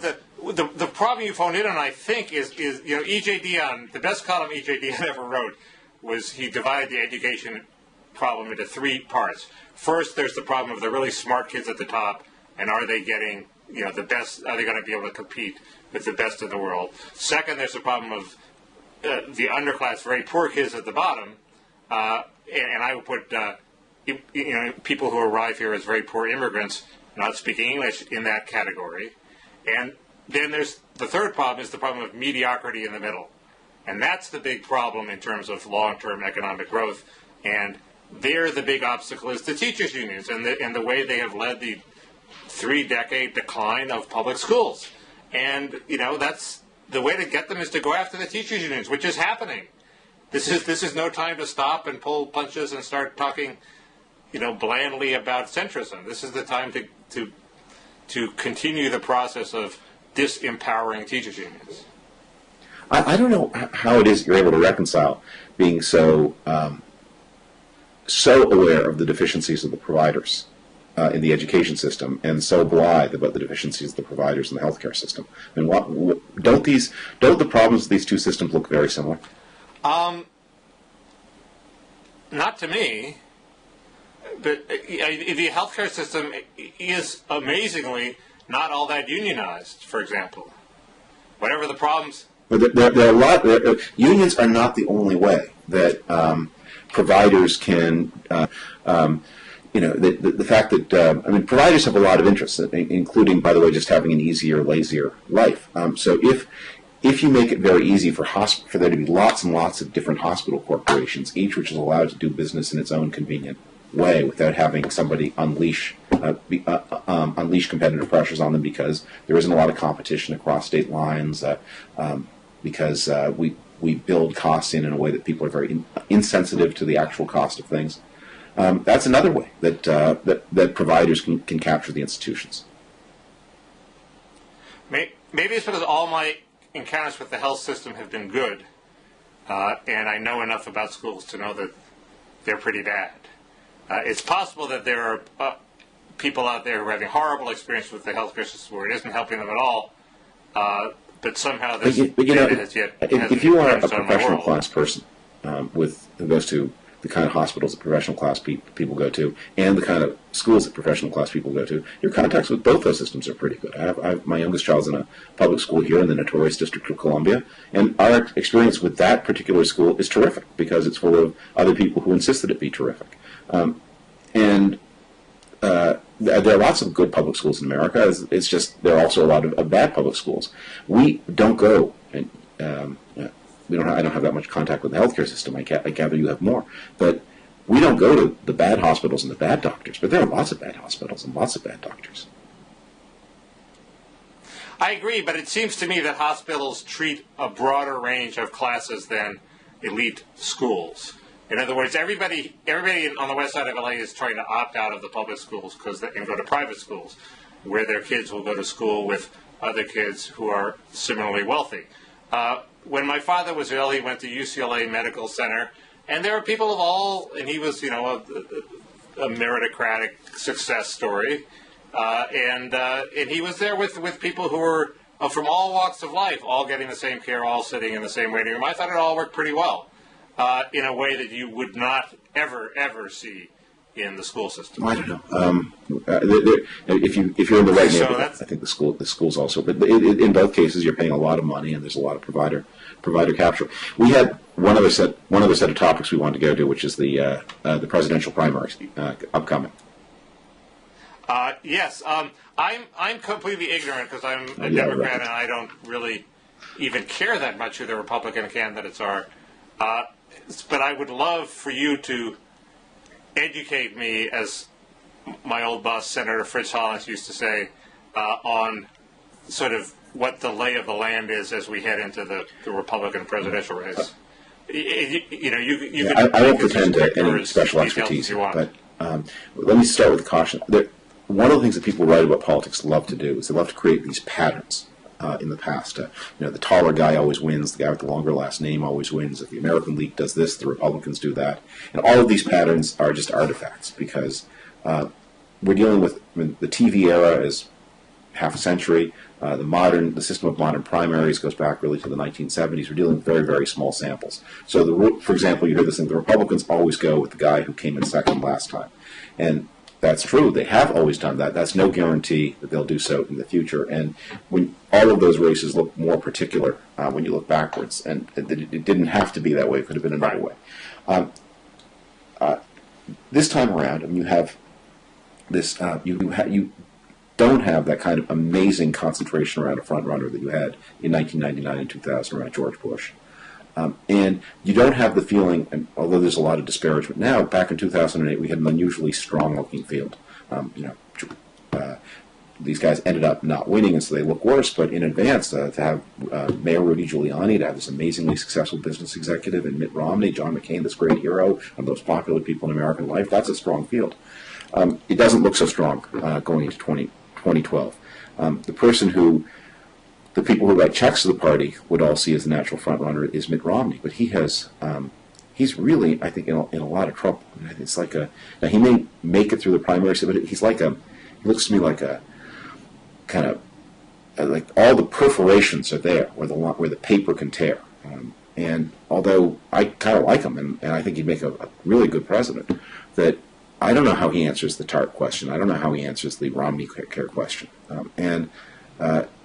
but the problem you phoned in on, I think, is E.J. Dionne. The best column E.J. Dionne ever wrote was he divided the education problem into three parts. First, there's the problem of the really smart kids at the top, and are they getting the best? Are they going to be able to compete with the best in the world? Second, there's the problem of the underclass, very poor kids at the bottom, and I would put people who arrive here as very poor immigrants, not speaking English, in that category. And then there's the third problem is the problem of mediocrity in the middle, and that's the big problem in terms of long-term economic growth. And there, the big obstacle is the teachers' unions and the way they have led the 3-decade decline of public schools. And, that's the way to get them is to go after the teachers unions, which is happening. This is no time to stop and pull punches and start talking, blandly about centrism. This is the time to continue the process of disempowering teachers unions. I don't know how it is you're able to reconcile being so aware of the deficiencies of the providers in the education system and so blithe about the deficiencies of the providers in the healthcare system. I mean, don't the problems of these two systems look very similar? Not to me. But the healthcare system is amazingly not all that unionized, for example. Whatever the problems. But there are a lot. Unions are not the only way that providers can. The fact that providers have a lot of interests, including, by the way, just having an easier, lazier life. So if you make it very easy for there to be lots and lots of different hospital corporations, each which is allowed to do business in its own convenient way without having somebody unleash competitive pressures on them, because there isn't a lot of competition across state lines, because we build costs in a way that people are very insensitive to the actual cost of things. That's another way that providers can capture the institutions. Maybe it's because all my encounters with the health system have been good, and I know enough about schools to know that they're pretty bad. It's possible that there are people out there who are having horrible experience with the healthcare system where it isn't helping them at all, but somehow this data has yet. If you are a professional class person who goes to the kind of hospitals that professional class people go to, and the kind of schools that professional class people go to, your contacts with both those systems are pretty good. My youngest child's in a public school here in the notorious District of Columbia, and our experience with that particular school is terrific because it's full of other people who insist that it be terrific. There are lots of good public schools in America. It's just there are also a lot of bad public schools. We don't go, and I don't have that much contact with the healthcare system. I gather you have more, but we don't go to the bad hospitals and the bad doctors. But there are lots of bad hospitals and lots of bad doctors. I agree, but it seems to me that hospitals treat a broader range of classes than elite schools. In other words, everybody on the west side of LA is trying to opt out of the public schools and go to private schools, where their kids will go to school with other kids who are similarly wealthy. When my father was ill, he went to UCLA Medical Center, and there were people of all, and he was, a meritocratic success story, and he was there with people who were from all walks of life, all getting the same care, all sitting in the same waiting room. I thought it all worked pretty well. In a way that you would not ever see in the school system. I don't know. If you're in the right neighborhood, I think the schools also. But in both cases, you're paying a lot of money, and there's a lot of provider capture. We had one other set of topics we wanted to go to, which is the presidential primaries upcoming. Yes, I'm completely ignorant because I'm a Democrat, and I don't really even care that much who the Republican candidates are. But I would love for you to educate me, as my old boss, Senator Fritz Hollins, used to say, on sort of what the lay of the land is as we head into the Republican presidential race. I won't pretend to any special expertise here, but let me start with a caution. One of the things that people who write about politics love to do is they love to create these patterns. In the past, the taller guy always wins, the guy with the longer last name always wins. If the American League does this, the Republicans do that. And all of these patterns are just artifacts because we're dealing with the TV era is half a century. The system of modern primaries goes back really to the 1970s. We're dealing with very, very small samples. So, for example, you hear this thing, the Republicans always go with the guy who came in second last time. And that's true. They have always done that. That's no guarantee that they'll do so in the future. And when all of those races look more particular when you look backwards, and it didn't have to be that way. It could have been another way. This time around, you have this. You don't have that kind of amazing concentration around a front runner that you had in 1999 and 2000 around George Bush. And you don't have the feeling, and although there's a lot of disparagement now, back in 2008 we had an unusually strong-looking field. these guys ended up not winning, and so they look worse. But in advance, to have Mayor Rudy Giuliani, to have this amazingly successful business executive, and Mitt Romney, John McCain, this great hero, one of the most popular people in American life, that's a strong field. It doesn't look so strong going into 2012. The people who write checks to the party would all see as the natural front runner is Mitt Romney, but he's really, I think, in a lot of trouble. It's like now he may make it through the primaries, but he looks to me like a kind of like all the perforations are there where the paper can tear. And although I kind of like him, and I think he'd make a really good president, that I don't know how he answers the TARP question. I don't know how he answers the Romney care question.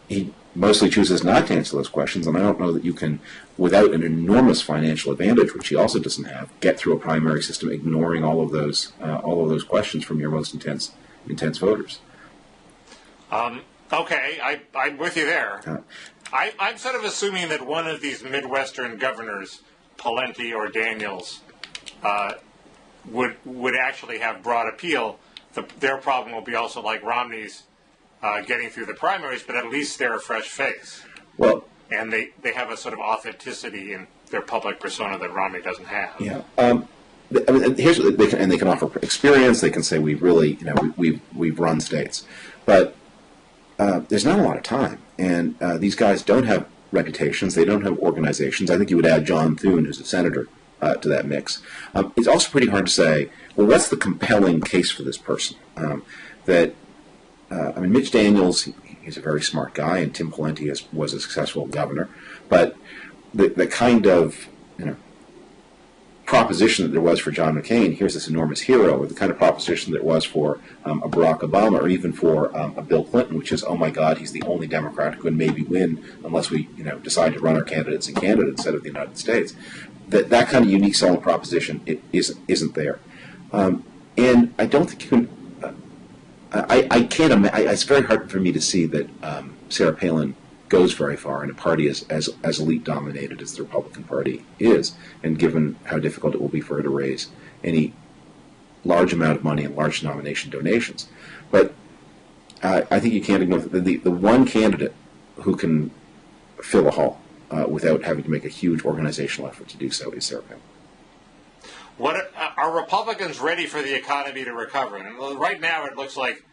He mostly chooses not to answer those questions, and I don't know that you can, without an enormous financial advantage, which he also doesn't have, get through a primary system ignoring all of those questions from your most intense voters. Okay, I'm with you there. I'm sort of assuming that one of these Midwestern governors, Pawlenty or Daniels, would actually have broad appeal. Their problem will be also like Romney's, getting through the primaries, but at least they're a fresh face. Well, and they have a sort of authenticity in their public persona that Romney doesn't have. Yeah. I mean, they can offer experience. They can say we've run states, but there's not a lot of time, and these guys don't have reputations. They don't have organizations. I think you would add John Thune, who's a senator, to that mix. It's also pretty hard to say, well, what's the compelling case for this person? Mitch Daniels, he's a very smart guy, and Tim Pawlenty was a successful governor, but the kind of proposition that there was for John McCain, here's this enormous hero, or the kind of proposition that was for a Barack Obama, or even for a Bill Clinton, which is, oh my God, he's the only Democrat who can maybe win unless we decide to run our candidates in Canada instead of the United States. That kind of unique selling proposition isn't there, and I don't think you can. I can't imagine. It's very hard for me to see that Sarah Palin goes very far in a party as elite dominated as the Republican Party is, and given how difficult it will be for her to raise any large amount of money and large nomination donations. But I think you can't ignore the one candidate who can fill a hall without having to make a huge organizational effort to do so is Sarah Palin. Are Republicans ready for the economy to recover? And right now it looks like,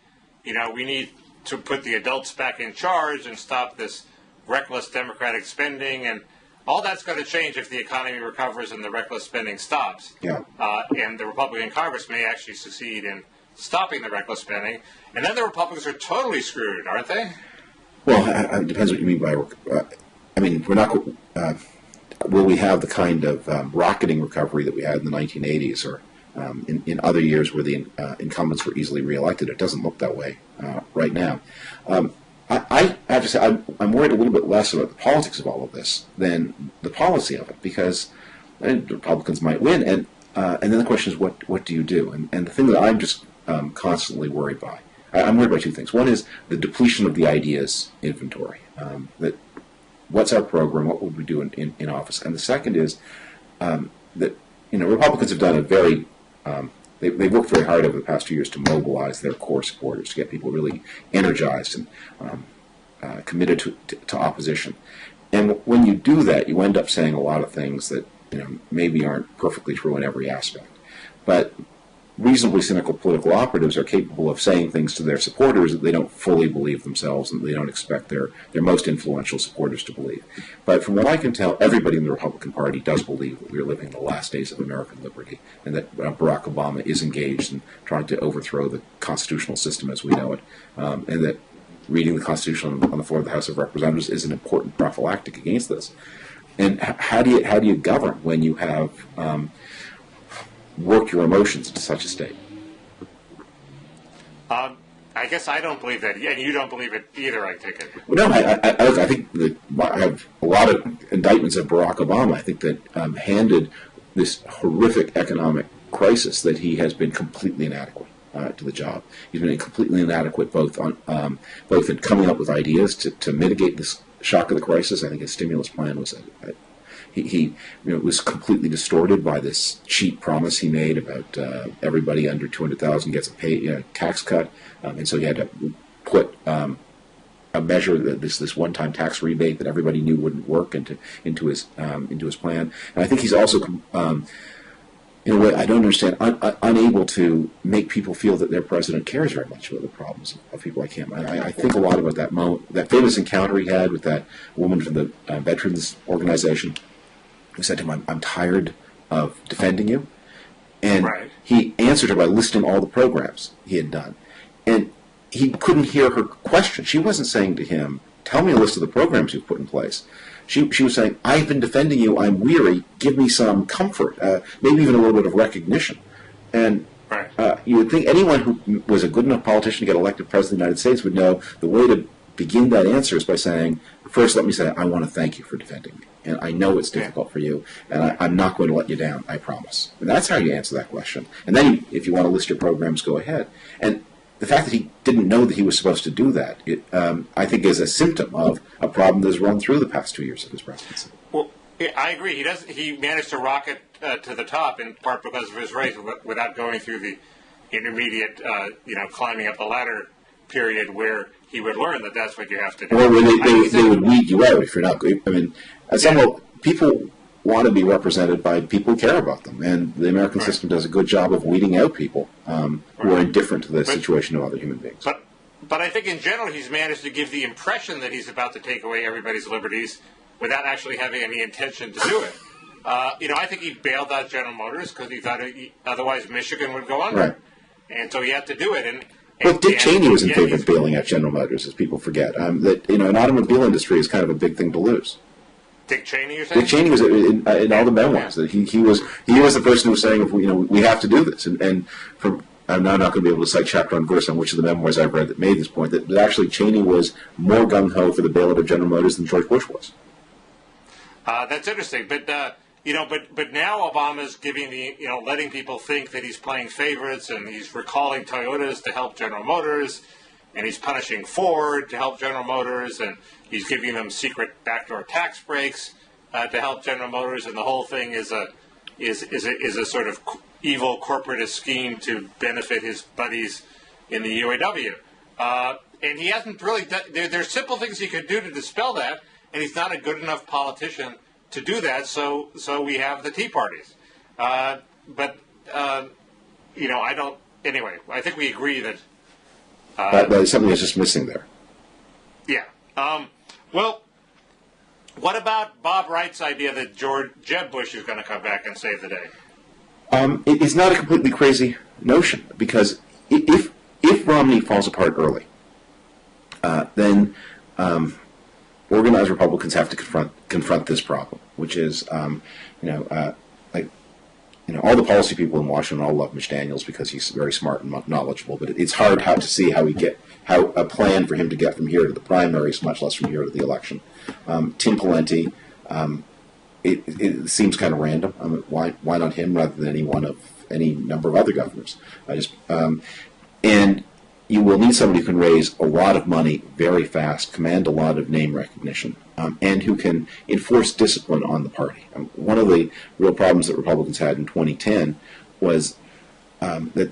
we need to put the adults back in charge and stop this reckless Democratic spending, and all that's going to change if the economy recovers and the reckless spending stops. Yeah. And the Republican Congress may actually succeed in stopping the reckless spending, and then the Republicans are totally screwed, aren't they? Well, it depends what you mean by. We're not. Will we have the kind of rocketing recovery that we had in the 1980s or in other years where the incumbents were easily reelected? It doesn't look that way right now. I have to say I'm worried a little bit less about the politics of all of this than the policy of it, because the Republicans might win, and then the question is what do you do? And the thing that I'm just constantly worried by, I'm worried by two things. One is the depletion of the ideas inventory. That what's our program? What would we do in office? And the second is that Republicans have done a very they've worked very hard over the past 2 years to mobilize their core supporters, to get people really energized and committed to opposition. And when you do that, you end up saying a lot of things that maybe aren't perfectly true in every aspect. But reasonably cynical political operatives are capable of saying things to their supporters that they don't fully believe themselves and they don't expect their most influential supporters to believe. But from what I can tell, everybody in the Republican Party does believe that we're living the last days of American liberty, and that Barack Obama is engaged in trying to overthrow the constitutional system as we know it, and that reading the Constitution on the floor of the House of Representatives is an important prophylactic against this. And how do you govern when you have work your emotions to such a state? I guess I don't believe that, and you don't believe it either, I take it. Well, no, I think that I have a lot of indictments of Barack Obama. I think that handed this horrific economic crisis that he has been completely inadequate to the job. He's been completely inadequate both in coming up with ideas to mitigate this shock of the crisis. I think his stimulus plan was he was completely distorted by this cheap promise he made about everybody under $200,000 gets a tax cut, and so he had to put a measure that this one-time tax rebate that everybody knew wouldn't work into his plan. And I think he's also in a way I don't understand, unable to make people feel that their president cares very much about the problems of people like him. I think a lot about that moment, that famous encounter he had with that woman from the Veterans Organization who said to him, I'm tired of defending you. And he answered her by listing all the programs he had done. And he couldn't hear her question. She wasn't saying to him, tell me a list of the programs you've put in place. She was saying, I've been defending you, I'm weary, give me some comfort, maybe even a little bit of recognition. And you would think anyone who was a good enough politician to get elected president of the United States would know the way to begin that answer is by saying, first let me say, I want to thank you for defending me. And I know it's difficult for you, and I'm not going to let you down, I promise. And that's how you answer that question. And then if you want to list your programs, go ahead. And the fact that he didn't know that he was supposed to do that, I think, is a symptom of a problem that's run through the past 2 years of his presidency. Well, I agree. He managed to rocket to the top in part because of his race without going through the intermediate, climbing up the ladder period where he would learn that that's what you have to do. Or they would weed you out if you're not. I mean, somehow people want to be represented by people who care about them, and the American system does a good job of weeding out people who are indifferent to the situation of other human beings. But I think in general he's managed to give the impression that he's about to take away everybody's liberties without actually having any intention to do it. I think he bailed out General Motors because he thought otherwise Michigan would go under, and so he had to do it. Well, Dick Cheney was in favor of bailing out General Motors, as people forget. That an automobile industry is kind of a big thing to lose. Dick Cheney, you're saying? Dick Cheney was in all the memoirs that he was the person who was saying, we have to do this. And I'm now not going to be able to cite chapter and verse on which of the memoirs I've read that made this point. That actually Cheney was more gung ho for the bailout of General Motors than George Bush was. That's interesting, but now Obama's giving letting people think that he's playing favorites, and he's recalling Toyotas to help General Motors, and he's punishing Ford to help General Motors, and he's giving them secret backdoor tax breaks to help General Motors, and the whole thing is a sort of evil corporatist scheme to benefit his buddies in the UAW. And he hasn't really done. There's simple things he could do to dispel that, and he's not a good enough politician to do that. So we have the Tea Parties. I don't. Anyway, I think we agree that. But something is just missing there. Yeah. Well, what about Bob Wright's idea that Jeb Bush is going to come back and save the day? It's not a completely crazy notion, because if Romney falls apart early, then organized Republicans have to confront this problem, which is all the policy people in Washington all love Mitch Daniels because he's very smart and knowledgeable, but it's hard to see how a plan for him to get from here to the primaries, much less from here to the election. Tim Pawlenty, it seems kind of random. Why not him rather than any number of other governors? And you will need somebody who can raise a lot of money very fast, command a lot of name recognition, and who can enforce discipline on the party. One of the real problems that Republicans had in 2010 was that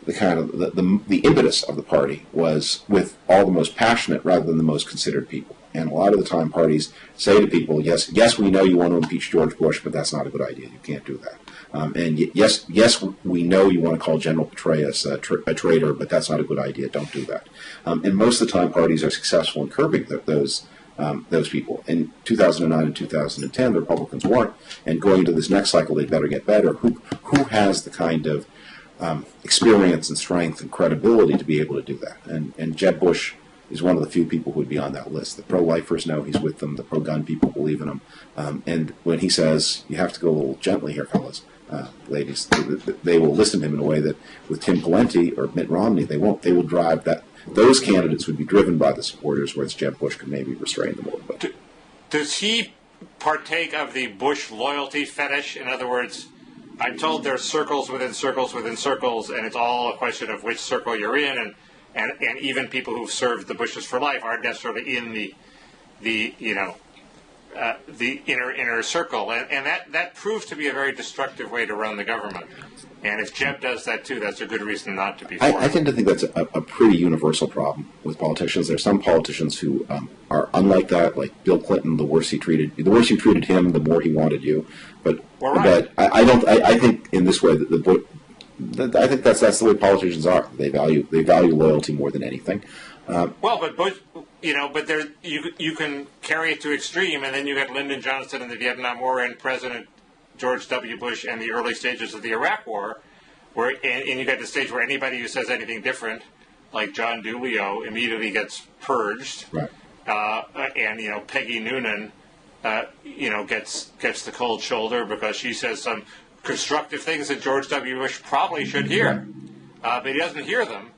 the impetus of the party was with all the most passionate rather than the most considered people. And a lot of the time parties say to people, yes, we know you want to impeach George Bush, but that's not a good idea. You can't do that. And yes, we know you want to call General Petraeus a traitor, but that's not a good idea. Don't do that. And most of the time parties are successful in curbing those people. In 2009 and 2010, the Republicans weren't. And going into this next cycle, they'd better get better. Who has the kind of experience and strength and credibility to be able to do that? And Jeb Bush is one of the few people who would be on that list. The pro-lifers know he's with them. The pro-gun people believe in him. And when he says, you have to go a little gently here, fellas, ladies, they will listen to him in a way that with Tim Pawlenty or Mitt Romney, they won't. They will drive that. Those candidates would be driven by the supporters, whereas Jeb Bush could maybe restrain them a little bit. Does he partake of the Bush loyalty fetish? In other words, I'm told there's circles within circles within circles, and it's all a question of which circle you're in, and even people who've served the Bushes for life aren't necessarily in the the inner circle, and that proved to be a very destructive way to run the government. And if Jeb does that too, that's a good reason not to be for I it. tend to think that's a pretty universal problem with politicians. There are some politicians who are unlike that, like Bill Clinton. The worse you treated him, the more he wanted you. But Well, right. but I don't. I think in this way I think that's the way politicians are. They value loyalty more than anything. Well, but Bush, but there you can carry it to extreme, and then you got Lyndon Johnson in the Vietnam War and President George W. Bush and the early stages of the Iraq War, and you got the stage where anybody who says anything different, like John Doolio, immediately gets purged, Right. And Peggy Noonan, gets the cold shoulder because she says some constructive things that George W. Bush probably should hear, but he doesn't hear them.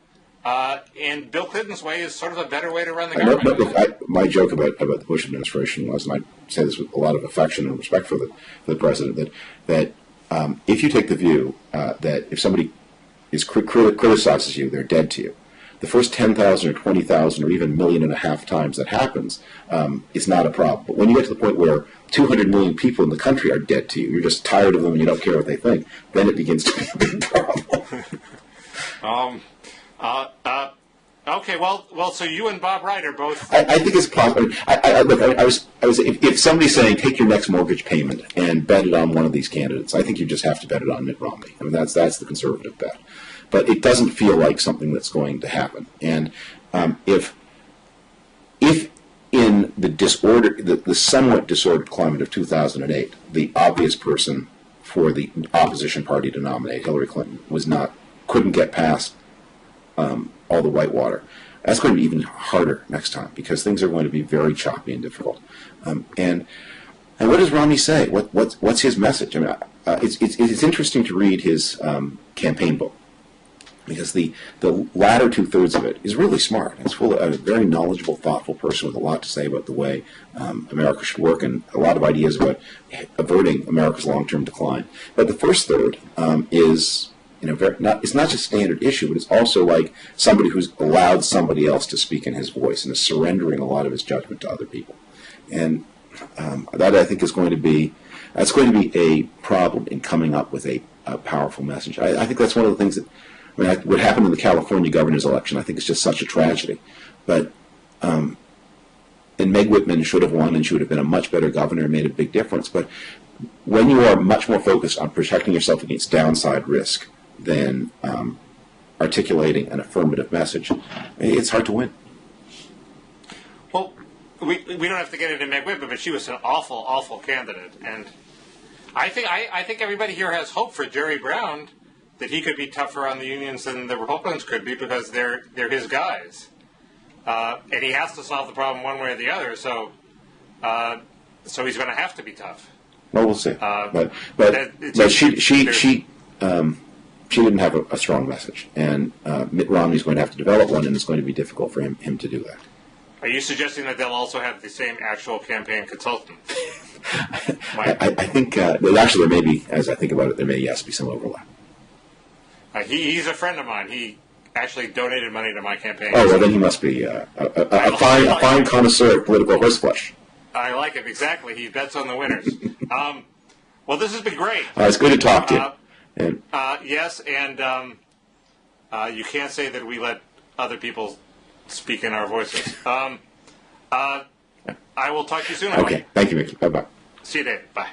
And Bill Clinton's way is sort of a better way to run the government. My joke about the Bush administration was, and I say this with a lot of affection and respect for the president, that if you take the view that if somebody criticizes you, they're dead to you. The first 10,000 or 20,000 or even 1.5 million times that happens is not a problem. But when you get to the point where 200 million people in the country are dead to you, you're just tired of them and you don't care what they think, then it begins to be a big problem. Okay, well, so you and Bob Wright are both. I think it's possible. If somebody's saying take your next mortgage payment and bet it on one of these candidates, I think you just have to bet it on Mitt Romney. I mean, that's the conservative bet. But it doesn't feel like something that's going to happen. And if in the somewhat disordered climate of 2008, the obvious person for the opposition party to nominate Hillary Clinton couldn't get past all the whitewater. That's going to be even harder next time because things are going to be very choppy and difficult. And what does Romney say? What's his message? I mean, it's interesting to read his campaign book because the latter 2/3 of it is really smart. It's full of a very knowledgeable, thoughtful person with a lot to say about the way America should work and a lot of ideas about averting America's long-term decline. But the first third is. It's not just standard issue, but it's also like somebody who's allowed somebody else to speak in his voice and is surrendering a lot of his judgment to other people. And that I think is going to be a problem in coming up with a powerful message. I think that's one of the things that what happened in the California governor's election. I think it's just such a tragedy. But and Meg Whitman should have won, and she would have been a much better governor and made a big difference. But when you are much more focused on protecting yourself against downside risk than articulating an affirmative message, it's hard to win. Well, we don't have to get into Meg Whitman, but she was an awful, awful candidate, and I think everybody here has hope for Jerry Brown that he could be tougher on the unions than the Republicans could be because they're his guys, and he has to solve the problem one way or the other. So he's going to have to be tough. Well, we'll see. But she didn't have a strong message, and Mitt Romney's going to have to develop one, and it's going to be difficult for him to do that. Are you suggesting that they'll also have the same actual campaign consultant? I think actually there may be, as I think about it, there may be some overlap. He's a friend of mine. He actually donated money to my campaign. Oh, well, then he must be a fine connoisseur of political horseflesh. I like him, exactly. He bets on the winners. Well, this has been great. It's good to talk to you. Yes, and you can't say that we let other people speak in our voices. I will talk to you soon. Okay. Thank you, Mickey. Bye-bye. See you, Dave. Bye.